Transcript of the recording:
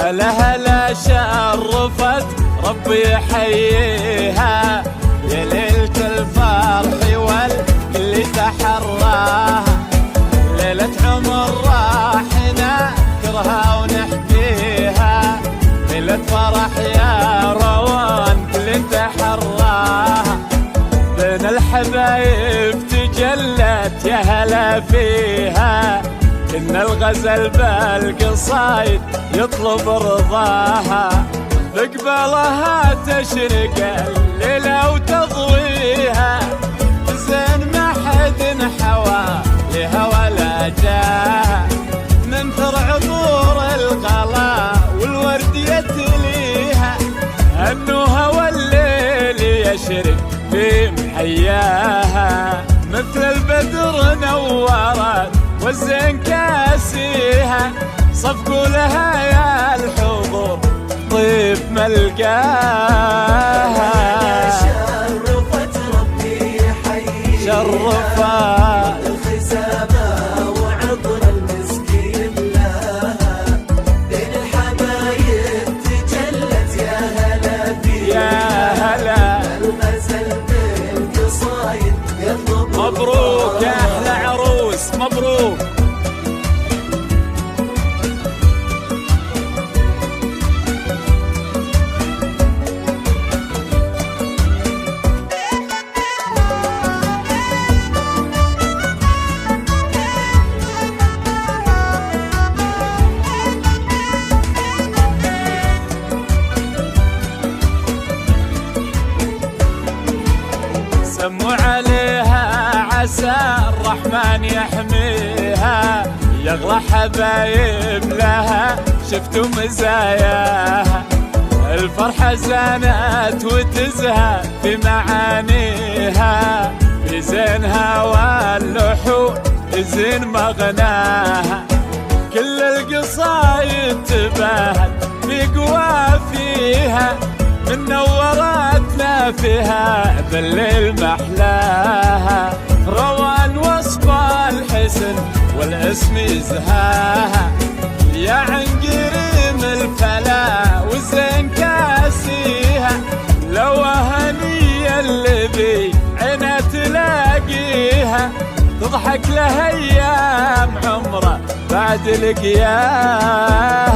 هلا هلا شرفت ربي يحييها، يا ليلة الفرح والكل تحراها، ليلة عمر راح نذكرها ونحكيها، ليلة فرح يا روان كل تحراها، بين الحبايب تجلت يا هلا فيها، إن الغزل بالقصايد يطلب رضاها، بقبلها تشرق الليلة وتضويها، زين ما حد حواليها ولا جاها، ننثر عطور الغلا والورد يتليها، هنوها والليل يشرق في محياها، مثل البدر نورت والزين كاسيها، صفقوا لها يا الحضور طيب ملقاها. شرفت ربي يحييها، شرفت الخزامة وعطر المسك يملاها، بين الحبايب تجلت يا هلا فيها، يا هلا الغزل بالقصايد يطلب مبروك يا أحلى عروس مبروك. سموا عليها عسى الرحمن يحميها، يغلى حبايب لها شفتوا مزاياها، الفرحة زانت وتزهى في معانيها، في زينها واللحون زين مغناها، كل القصايد تباهت بقوافيها، من نورتنا فيها بالليل محلاها، روان وصف الحسن والاسم يزهاها، يا عنقريم الفلا والزين كاسيها، لو هنية اللي بي عينها تلاقيها، تضحك لها ايام عمره بعد لقياها.